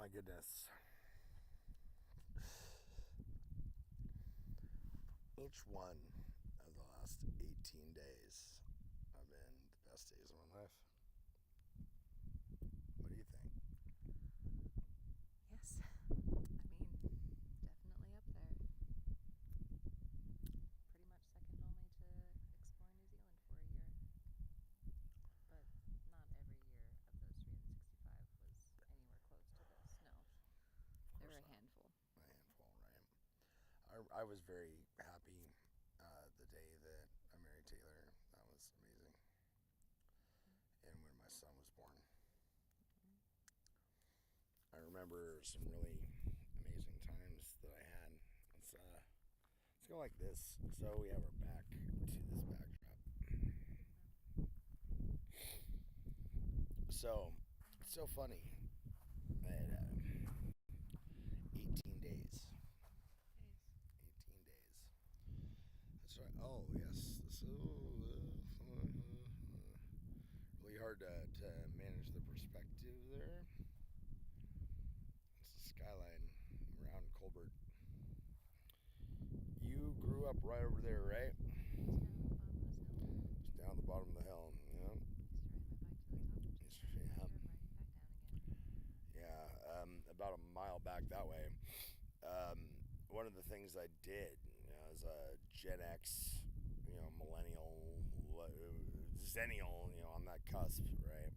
my goodness. Each one of the last 18 days have been the best days of my life. What do you think? Yes. I mean, definitely up there. Pretty much second only to exploring New Zealand for a year. But not every year of those 365 was anywhere close to this. No. There were a handful. A handful, right? I was very happy the day that I married Taylor. That was amazing. And when my son was born. I remember some really amazing times that I had. Let's go like this. So we have our back to this backdrop. So it's so funny that 18 days. 18 days. That's right. Oh yes. So really hard to manage the perspective there. It's the skyline around Colbert. You grew up right over there, right? Just down the bottom of this hill. Just down the bottom of the hill. Yeah. Used to ride my bike to the top. Yeah. Riding back down again. Yeah. About a mile back that way. One of the things I did as a Gen X, millennial, zennial, on that cusp, right?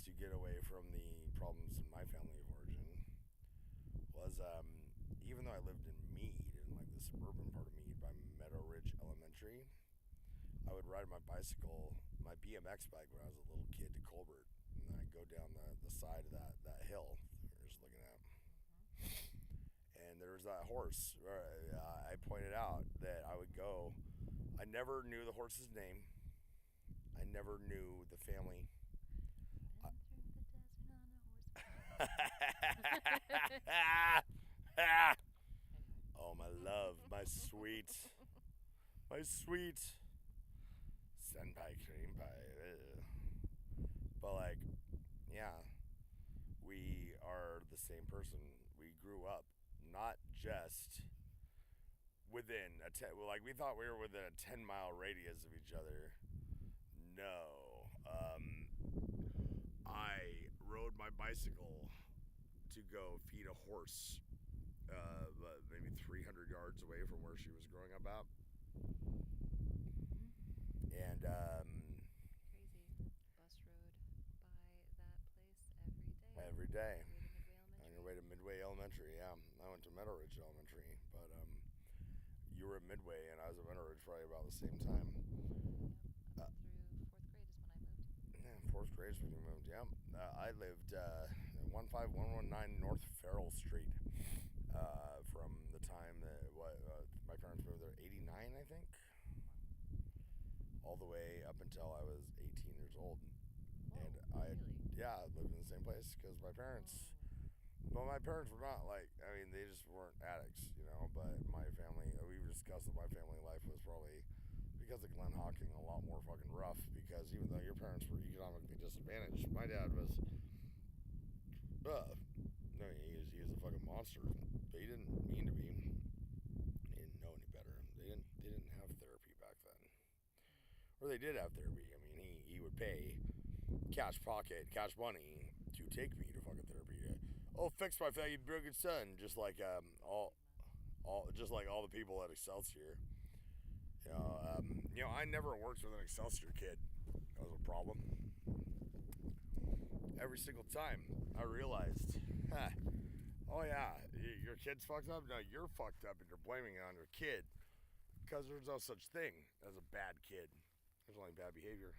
To get away from the problems in my family of origin was, even though I lived in Meade, in like the suburban part of Meade by Meadow Ridge Elementary, I would ride my bicycle, my BMX bike when I was a little kid to Colbert. And then I'd go down the side of that hill we were just looking at. And there was that horse. I pointed out that I would go. I never knew the horse's name. I never knew the family. Been through the desert on a horse. Oh, my love, my sweet senpai cream pie. But like, yeah, we are the same person. We grew up not just within we thought we were within a 10-mile radius of each other. No. I rode my bicycle to go feed a horse maybe 300 yards away from where she was growing up at. And crazy. Bus rode by that place every day. Every day. On your way to Midway Elementary. Yeah, I went to Meadow Ridge Elementary, but you were at Midway and I was at Meadow Ridge probably about the same time. Yep, up through 4th grade is when I moved. Yeah, 4th grade is when you moved. Yeah, I lived 15119 North Farrell Street from the time that my parents moved there, 89, I think, all the way up until I was 18 years old. Whoa, And really? I lived in the same place because my parents. Well, my parents were not they just weren't addicts, but my family, we've discussed that my family life was probably, because of Glen Hawking, a lot more fucking rough, because even though your parents were economically disadvantaged, my dad was, no, he was a fucking monster, but he didn't mean to be. He didn't know any better. They didn't have therapy back then. Or they did have therapy. I mean, he would pay cash money to take me to fucking therapy. Fix my fucking broken son, just like all the people at Excelsior. I never worked with an Excelsior kid. That was a problem. Every single time I realized, oh yeah, your kid's fucked up. No, you're fucked up, and you're blaming it on your kid, because there's no such thing as a bad kid. There's only bad behavior.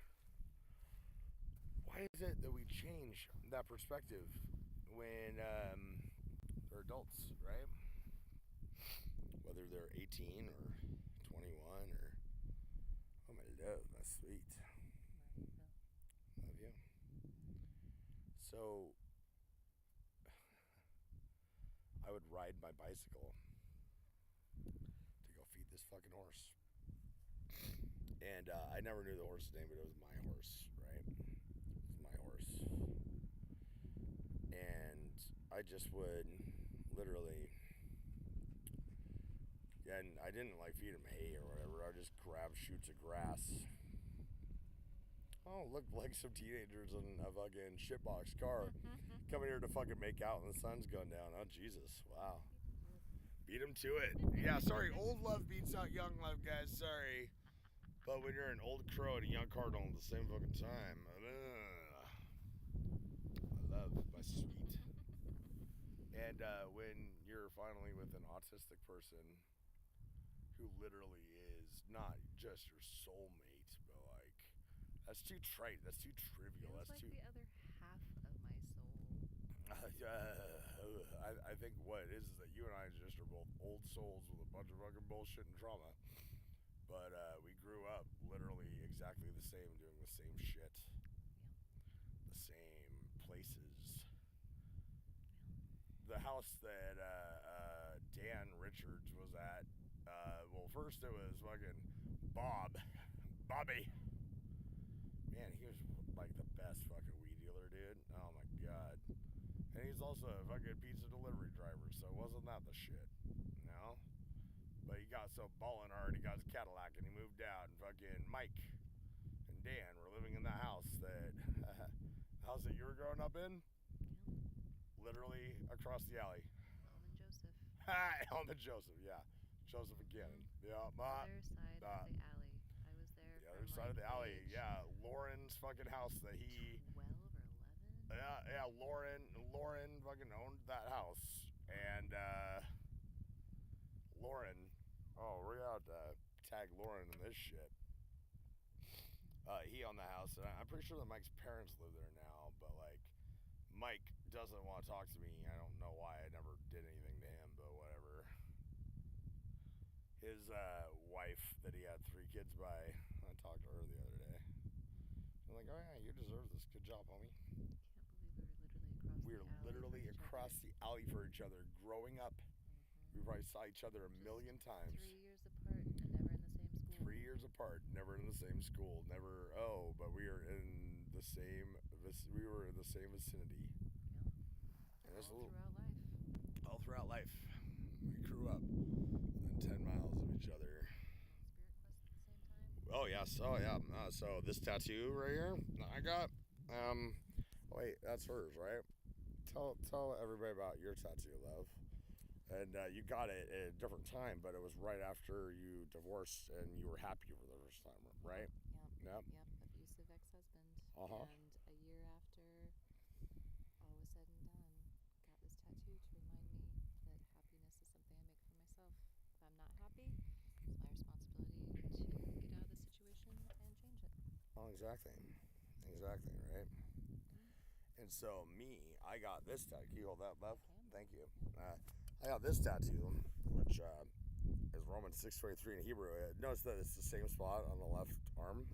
Why is it that we change that perspective when they're adults, right? Whether they're 18 or 21 or, oh my love, my sweet. Love you. So I would ride my bicycle to go feed this fucking horse. And I never knew the horse's name, but it was my horse, right? It was my horse. And I just would literally, and I didn't like feed them hay or whatever. I just grab shoots of grass. Oh, look, like some teenagers in a fucking shitbox car coming here to fucking make out and the sun's going down. Oh, Jesus. Wow. Beat him to it. Yeah, sorry. Old love beats out young love, guys. Sorry. But when you're an old crow and a young cardinal at the same fucking time, I love my sweet. And when you're finally with an autistic person who literally is not just your soulmate, but like, that's too trite. That's too trivial. Feels That's like too. the other half of my soul. I think what it is that you and I just are both old souls with a bunch of fucking bullshit and trauma. But we grew up literally exactly the same, doing the same shit. Yeah. The same places. The house that Dan Richards was at, well, first it was fucking Bobby. Man, he was like the best fucking weed dealer, dude. Oh my god. And he's also a fucking pizza delivery driver, so wasn't that the shit? No? But he got so ballin' hard, he got his Cadillac and he moved out, and fucking Mike and Dan were living in the house that house that you were growing up in? Yeah. Literally across the alley. Elm and Joseph. Elm and Joseph, yeah. Joseph and Gannon. Yeah, Other side of the alley. I was there. The other side of the alley, yeah. Lauren's fucking house that he 12 or 11? Yeah, Lauren fucking owned that house. And Lauren, oh, we're out to tag Lauren in this shit. He owned the house, and I'm pretty sure that Mike's parents live there now, but like, Mike doesn't want to talk to me. I don't know why. I never did anything to him, but whatever. His wife that he had 3 kids by, I talked to her the other day. I'm like, oh yeah, you deserve this. Good job, homie. Can't believe we were literally across the alley for each other growing up. We probably saw each other a million times. 3 years apart and never in the same school. 3 years apart, never in the same school, never. Oh, but we were in the same. We were in the same vicinity. Yeah. And all throughout life. All throughout life, we grew up within 10 miles of each other. Spirit quest at the same time. Oh yeah, so this tattoo right here, I got. Wait, that's hers, right? Tell everybody about your tattoo, love. And you got it at a different time, but it was right after you divorced and you were happy for the first time, right? Yep. Abusive ex-husband. Uh-huh. And a year after all was said and done, got this tattoo to remind me that happiness is something I make for myself. If I'm not happy, it's my responsibility to get out of the situation and change it. Oh, exactly, right? And so I got this tattoo. Can you hold that, love? Thank you. I got this tattoo, which is Romans 6:23 in Hebrew. Notice that it's the same spot on the left arm.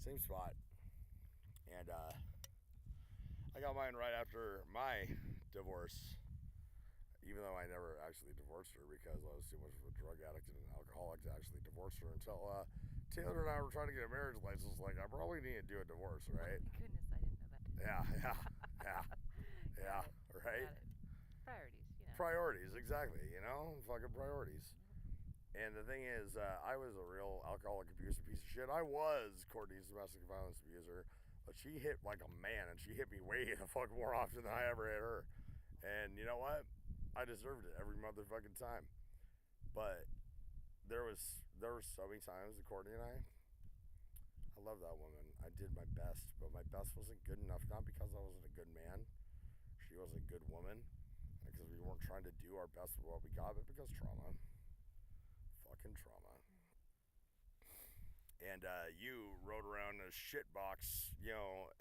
Same spot. And I got mine right after my divorce, even though I never actually divorced her because I was too much of a drug addict and an alcoholic to actually divorce her until Taylor and I were trying to get a marriage license. Like, I probably need to do a divorce, right? Oh, goodness, I didn't know that. Yeah, right? Got it. Priorities, Priorities, exactly, fucking priorities. And the thing is, I was a real alcoholic abuser piece of shit. I was Courtney's domestic violence abuser, but she hit like a man, and she hit me way the fuck more often than I ever hit her. And you know what? I deserved it every motherfucking time. But there were so many times that Courtney and I love that woman. I did my best, but my best wasn't good enough. Not because I wasn't a good man. She wasn't a good woman. Because we weren't trying to do our best with what we got, but because trauma. Fucking trauma. And you rode around a shit box,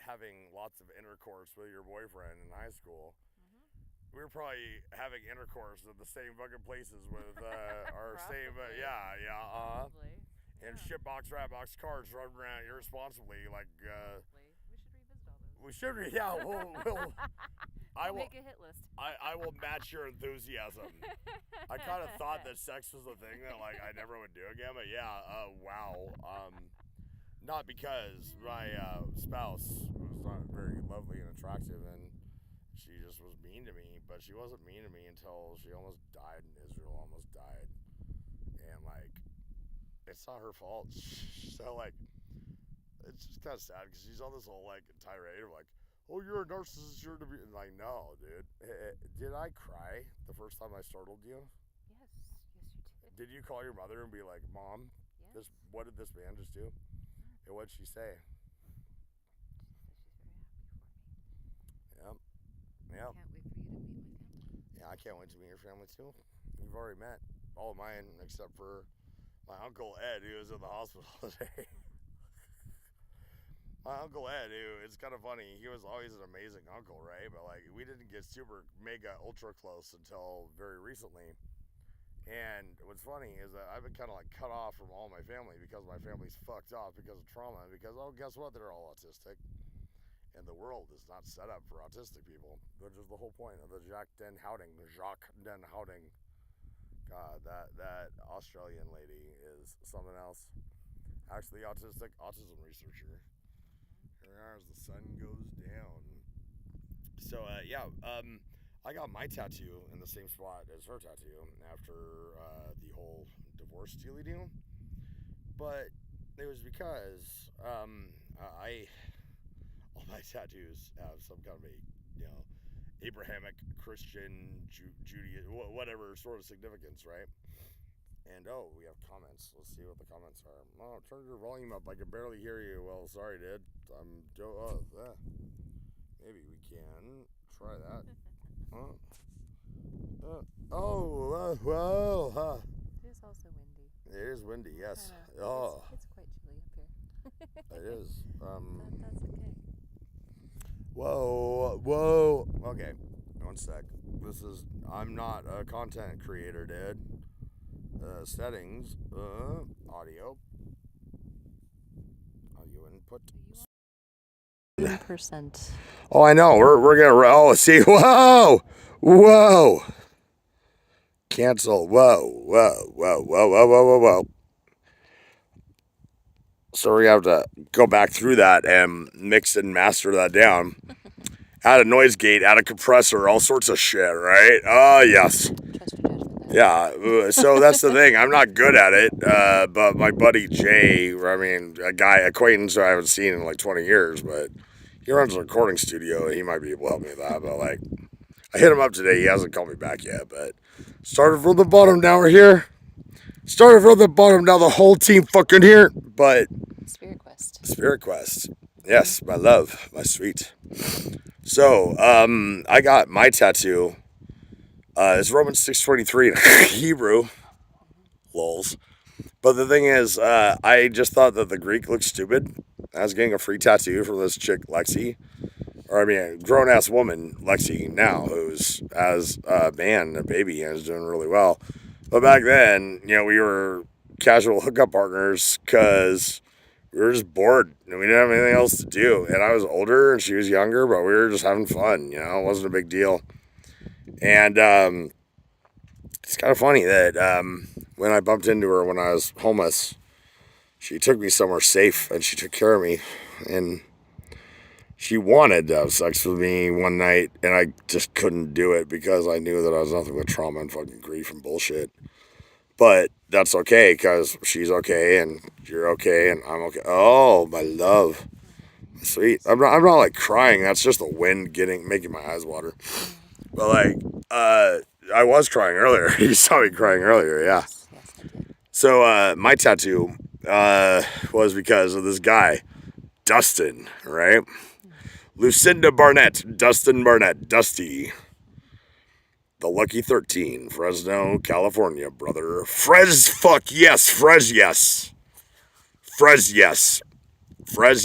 having lots of intercourse with your boyfriend in high school. Mm-hmm. We were probably having intercourse at the same fucking places with our same, Probably. And shitbox, ratbox cars running around irresponsibly, like. We should revisit all those. We should, yeah. We'll I will make a hit list. I will match your enthusiasm. I kind of thought that sex was a thing that like I never would do again, but yeah, wow. Not because my spouse was not very lovely and attractive, and she just was mean to me, but she wasn't mean to me until she almost died in Israel, almost died. And, like, it's not her fault. So, like, it's just kind of sad because she's on this whole, like, tirade of, like, oh, you're a narcissist, you're to be. Like, no, dude. Did I cry the first time I startled you? Yes, yes, you did. Did you call your mother and be like, Mom, Yes. what did this man just do? And what'd she say? She said she's very happy for me. Yep. I can't wait for you to meet my family. Yeah, I can't wait to meet your family too. You've already met all of mine except for my Uncle Ed, who was in the hospital today. My Uncle Ed, who, it's kind of funny, he was always an amazing uncle, right? But, like, we didn't get super mega ultra close until very recently. And what's funny is that I've been kind of like cut off from all my family because my family's fucked off because of trauma. Because, oh, guess what? They're all autistic. And the world is not set up for autistic people, which is the whole point of the Jacques Den Houding. God, that Australian lady is something else. Actually, autism researcher. Here we are as the sun goes down. So, I got my tattoo in the same spot as her tattoo after the whole divorce dealy deal. But it was because all my tattoos have some kind of a, Abrahamic, Christian, Judaism, whatever sort of significance, right? And we have comments. Let's see what the comments are. Oh, turn your volume up. I can barely hear you. Well, sorry, dude. Maybe we can try that. Well. It is also windy. It is windy. Yes. It's quite chilly up here. It is. That's okay. Whoa. Okay, one sec. I'm not a content creator, dude. Settings, audio input. 1%. Oh, I know. We're gonna. See. Whoa. Cancel. Whoa. So we're gonna have to go back through that and mix and master that down. Add a noise gate, add a compressor, all sorts of shit, right? Oh, yes. Trust your judgment. Yeah, so that's the thing. I'm not good at it, but my buddy Jay, acquaintance who I haven't seen in like 20 years, but he runs a recording studio. He might be able to help me with that. But, like, I hit him up today. He hasn't called me back yet, but started from the bottom. Now we're here. Started from the bottom. Now the whole team fucking here. But Spirit Quest. Yes, my love, my sweet. So, I got my tattoo. It's Romans 6:23 in Hebrew. Lols. But the thing is, I just thought that the Greek looked stupid. I was getting a free tattoo from this chick, Lexi. A grown-ass woman, Lexi, now, who's, as a man, a baby, and is doing really well. But back then, we were casual hookup partners because we were just bored and we didn't have anything else to do. And I was older and she was younger, but we were just having fun, it wasn't a big deal. And it's kind of funny that when I bumped into her when I was homeless, she took me somewhere safe and she took care of me. And she wanted to have sex with me one night and I just couldn't do it because I knew that I was nothing but trauma and fucking grief and bullshit. But that's okay because she's okay and you're okay and I'm okay. Oh, my love. Sweet. I'm not like crying. That's just the wind making my eyes water. But like, I was crying earlier. You saw me crying earlier, yeah. Yes, I did. So my tattoo was because of this guy, Dustin, right? Lucinda Barnett, Dustin Barnett, Dusty. The Lucky 13, Fresno, California, brother. Frez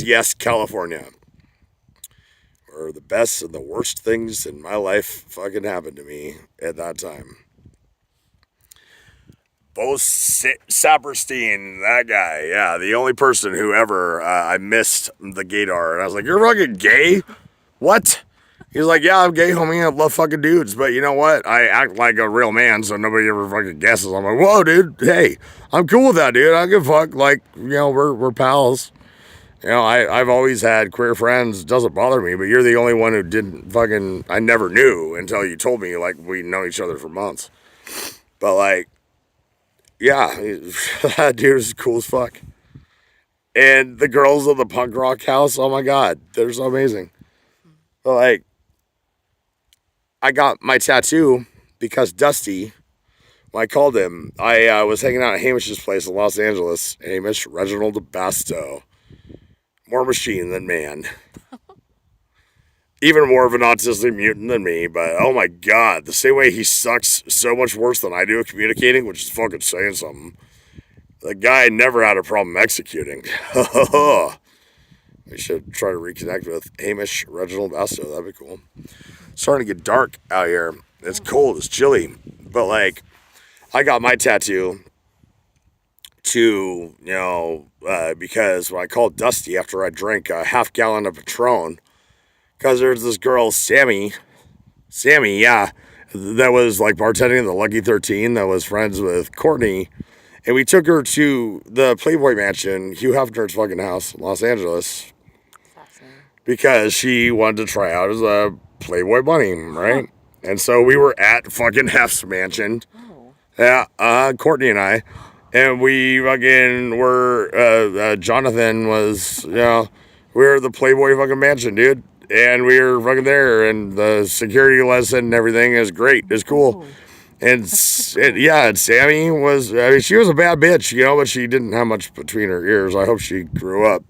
yes, California. Where the best and the worst things in my life fucking happened to me at that time. Bo Saperstein, that guy, yeah, the only person who ever, I missed the gaydar. And I was like, you're fucking gay? What? He's like, yeah, I'm gay, homie. I love fucking dudes. But you know what? I act like a real man, so nobody ever fucking guesses. I'm like, whoa, dude. Hey, I'm cool with that, dude. I give a fuck. Like, we're pals. I've always had queer friends. It doesn't bother me, but you're the only one who didn't fucking. I never knew until you told me. Like we'd known each other for months. But like, yeah, that dude is cool as fuck. And the girls of the punk rock house, oh my god, they're so amazing. But like, I got my tattoo because Dusty. When I called him, I was hanging out at Hamish's place in Los Angeles. Hamish Reginald Basto, more machine than man. Even more of an autistic mutant than me, but oh my god, the same way he sucks so much worse than I do at communicating, which is fucking saying something. The guy never had a problem executing. We should try to reconnect with Hamish Reginald Basto. That'd be cool. It's starting to get dark out here. It's cold. It's chilly. But like, I got my tattoo to, because when I called Dusty after I drank a half gallon of Patron, because there's this girl, Sammy, yeah, that was like bartending in the Lucky 13 that was friends with Courtney. And we took her to the Playboy Mansion, Hugh Hefner's fucking house in Los Angeles, because she wanted to try out as a Playboy bunny, right? And so we were at fucking Hef's mansion. Yeah, Courtney and I. And we fucking were, Jonathan was, we were at the Playboy fucking mansion, dude. And we were fucking there, and the security lesson and everything is great. It's cool. And Sammy was, she was a bad bitch, but she didn't have much between her ears. I hope she grew up.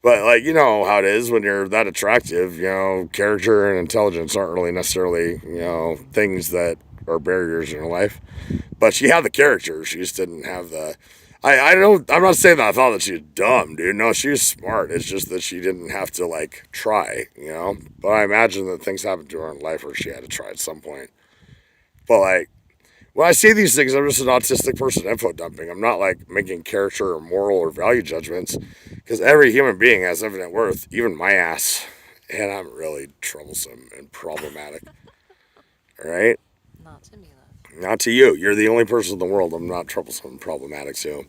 But, like, you know how it is when you're that attractive, character and intelligence aren't really necessarily, things that are barriers in your life. But she had the character. She just didn't have the... I'm not saying that I thought that she was dumb, dude. No, she was smart. It's just that she didn't have to, like, try, But I imagine that things happened to her in life where she had to try at some point. But, like, when I say these things, I'm just an autistic person info dumping. I'm not, like, making character or moral or value judgments. Because every human being has infinite worth, even my ass. And I'm really troublesome and problematic. All right? Not to me, love. Not to you. You're the only person in the world I'm not troublesome and problematic to.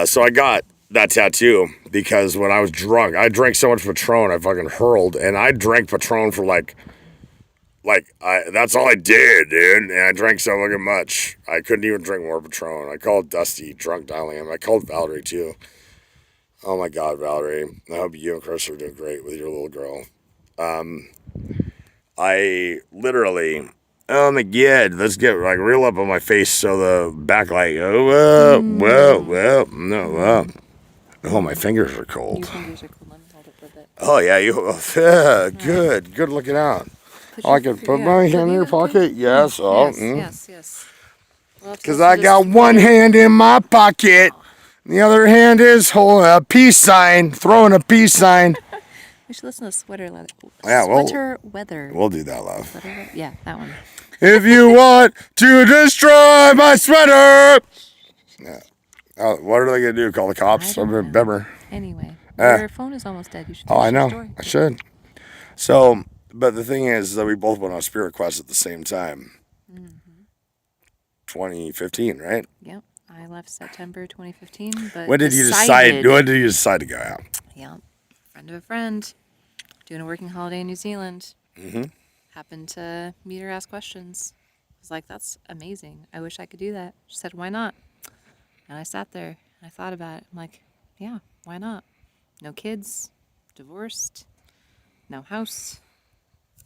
So I got that tattoo because when I was drunk, I drank so much Patron, I fucking hurled. And I drank Patron for that's all I did, dude. And I drank so fucking much. I couldn't even drink more Patron. I called Dusty, drunk dialing him. I called Valerie, too. Oh, my God, Valerie. I hope you and Chris are doing great with your little girl. I literally... Oh, my God. Let's get, real up on my face so the backlight... Oh, my fingers are cold. Your fingers are cold. Let me hold it for a bit. Oh, yeah. Good. Good looking out. I can put my hand in your pocket? Yes. Yes. Because I got one hand in my pocket. The other hand is holding a peace sign, throwing a peace sign. We should listen to Sweater Weather. We'll do that, love. Yeah, that one. If you want to destroy my sweater. Yeah. What are they going to do? Call the cops? I'm a bimmer. Anyway, your phone is almost dead. You should I know. I should. So, but the thing is that we both went on Spirit Quest at the same time. 2015, right? Yep. I left September 2015, but when did you decide to go out? Yeah, friend of a friend, doing a working holiday in New Zealand. Happened to meet her, ask questions. I was like, that's amazing. I wish I could do that. She said, why not? And I sat there and I thought about it. I'm like, yeah, why not? No kids, divorced, no house,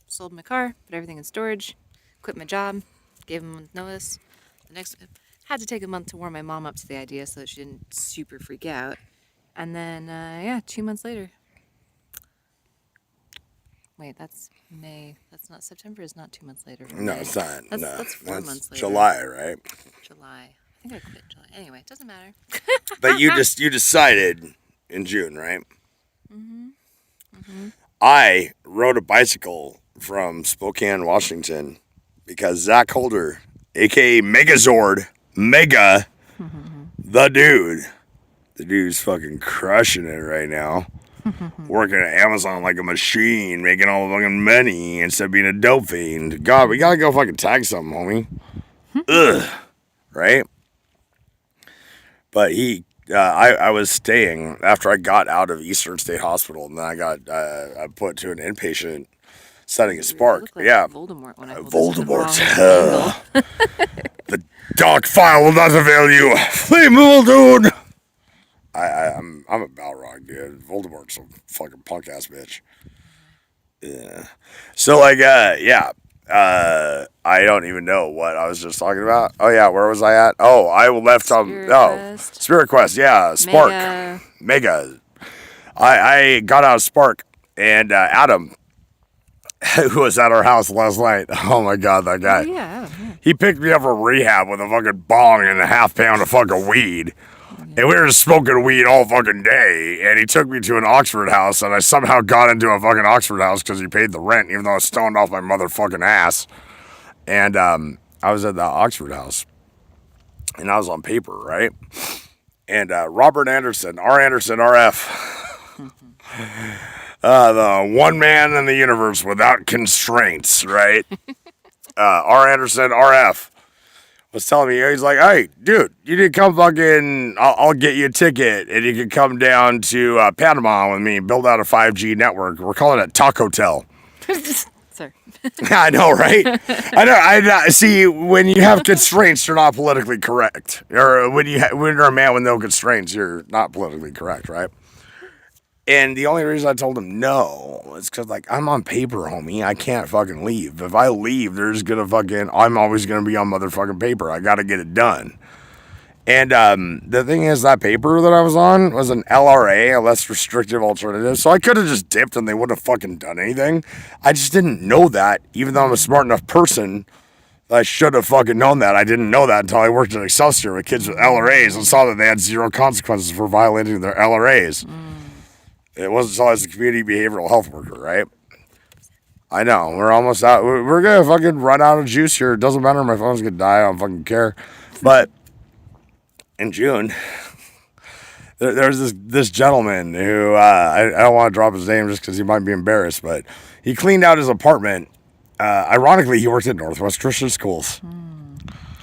sold my car, put everything in storage, quit my job, gave him a month notice. Had to take a month to warm my mom up to the idea so that she didn't super freak out. And then, 2 months later. Wait, that's May. That's not, September is not 2 months later. No, it's not. That's 4 months later. July, right? July. I think I quit July. Anyway, it doesn't matter. But you decided in June, right? I rode a bicycle from Spokane, Washington, because Zach Holder, a.k.a. Megazord, the dude's fucking crushing it right now. Working at Amazon like a machine, making all the fucking money instead of being a dope fiend. God, we gotta go fucking tag something, homie. Ugh. Right? But he I was staying after I got out of Eastern State Hospital, and then I put to an inpatient setting at You Spark. look like Yeah, Voldemort when I hold Voldemort. this at the wrong angle. The dark fire will not avail you. Flame Muldoon. I'm a Balrog, dude. Voldemort's a fucking punk ass bitch. Yeah. So like, yeah. I don't even know what I was just talking about. Oh yeah, where was I at? Oh, I left Spirit oh, Quest. Spirit Quest. Yeah, Spark. Mega. I got out of Spark, and Adam, who was at our house last night. Oh my god, that guy. Oh yeah. He picked me up from rehab with a fucking bong and a half pound of fucking weed. And we were just smoking weed all fucking day. And he took me to an Oxford house, and I somehow got into a fucking Oxford house because he paid the rent, even though I was stoned off my motherfucking ass. And I was at the Oxford house, and I was on paper, right? And Robert Anderson, R. Anderson, RF, the one man in the universe without constraints, right? R. Anderson, RF, was telling me, he's like, hey, dude, you need to come fucking, I'll get you a ticket, and you can come down to Panama with me and build out a 5G network. We're calling it Taco Tel. Sorry. I know, right? I know. See, when you have constraints, you're not politically correct. Or when you're a man with no constraints, you're not politically correct, right? And the only reason I told him no is because, like, I'm on paper, homie. I can't fucking leave. If I leave, I'm always gonna be on motherfucking paper. I gotta get it done. And the thing is, that paper that I was on was an LRA, a less restrictive alternative. So I could have just dipped and they wouldn't have fucking done anything. I just didn't know that, even though I'm a smart enough person. I should have fucking known that. I didn't know that until I worked at Excelsior with kids with LRAs and saw that they had zero consequences for violating their LRAs. It wasn't until I was a community behavioral health worker, right? I know. We're almost out. We're going to fucking run out of juice here. It doesn't matter. My phone's going to die. I don't fucking care. But in June, there's this gentleman who, I don't want to drop his name just because he might be embarrassed, but he cleaned out his apartment. Ironically, he worked at Northwest Christian Schools.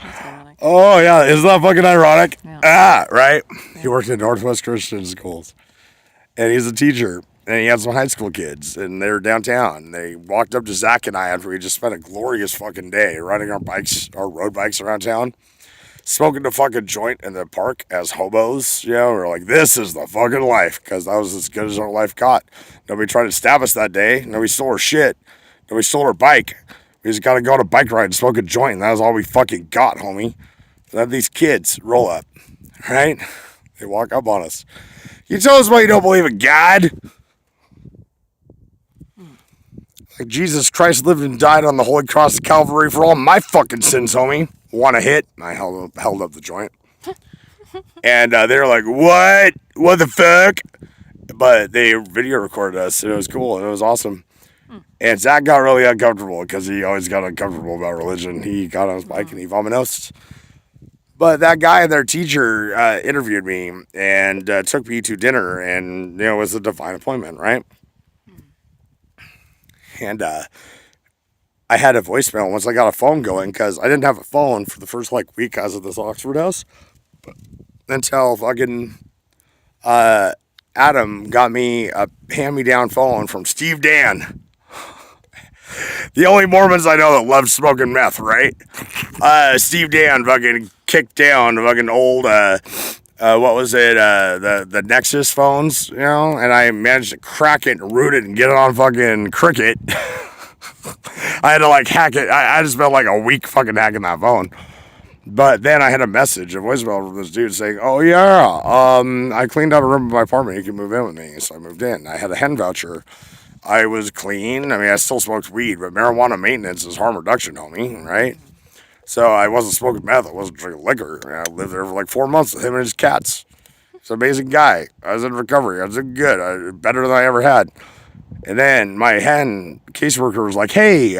That's ironic. Oh, yeah. Isn't that fucking ironic? Yeah. Right? Yeah. He worked at Northwest Christian Schools. And he's a teacher, and he had some high school kids, and they were downtown. They walked up to Zach and I after we just spent a glorious fucking day riding our road bikes around town, smoking a fucking joint in the park as hobos. You know, we're like, this is the fucking life, because that was as good as our life got. Nobody tried to stab us that day. Nobody stole our shit. Nobody stole our bike. We just got to go on a bike ride and smoke a joint, and that was all we fucking got, homie. So then these kids roll up, right? They walk up on us. You tell us why you don't believe in God. Like Jesus Christ lived and died on the holy cross of Calvary for all my fucking sins, homie. Want a hit? I held up the joint. And they were like, what? What the fuck? But they video recorded us, and it was cool, and it was awesome. And Zach got really uncomfortable because he always got uncomfortable about religion. He got on his bike and he vomited. But that guy, their teacher, interviewed me and took me to dinner, and it was a divine appointment, right? And I had a voicemail once I got a phone going, because I didn't have a phone for the first week because of this Oxford house, until fucking Adam got me a hand-me-down phone from Steve Dan. The only Mormons I know that love smoking meth, right? Steve Dan fucking kicked down fucking old, what was it, the Nexus phones, you know? And I managed to crack it and root it and get it on fucking Cricket. I had to hack it. I just spent a week fucking hacking that phone. But then I had a voicemail from this dude saying, oh yeah, I cleaned out a room in my apartment. You can move in with me. So I moved in. I had a hen voucher. I was clean. I mean, I still smoked weed, but marijuana maintenance is harm reduction, homie, right? So I wasn't smoking meth. I wasn't drinking liquor. I lived there for 4 months with him and his cats. He's an amazing guy. I was in recovery. I was doing good. Better than I ever had. And then my hen caseworker was like, hey,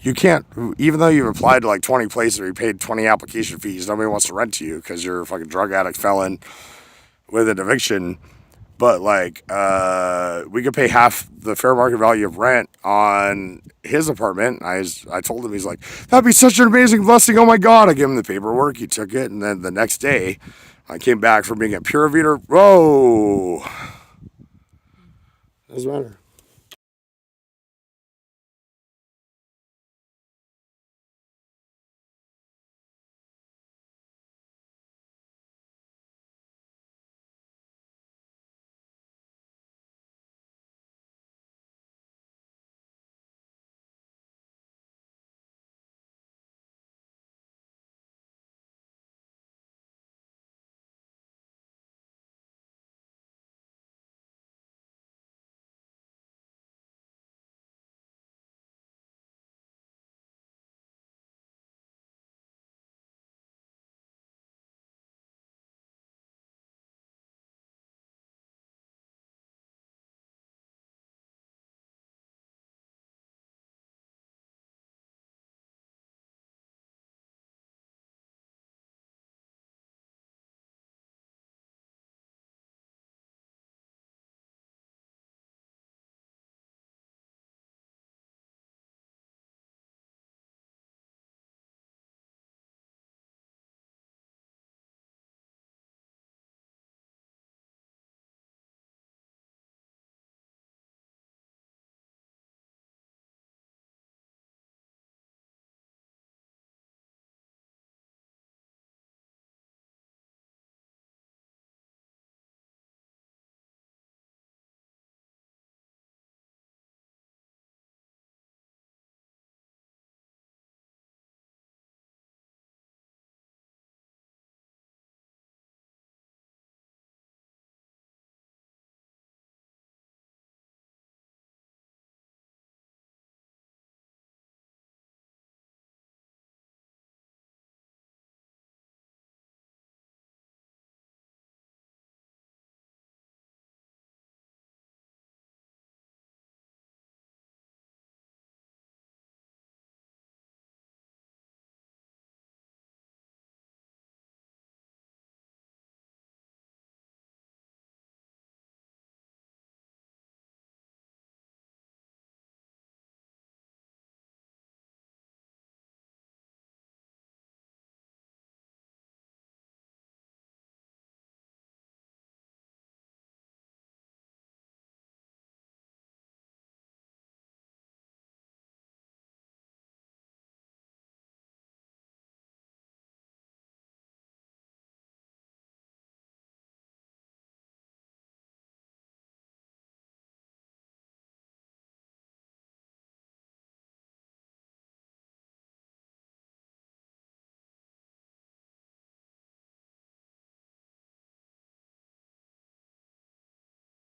you can't, even though you've applied to 20 places or you paid 20 application fees, nobody wants to rent to you because you're a fucking drug addict felon with an eviction. But we could pay half the fair market value of rent on his apartment. I told him, he's like, that'd be such an amazing blessing. Oh my God. I gave him the paperwork. He took it. And then the next day I came back from being a pure reader. Whoa! Doesn't matter.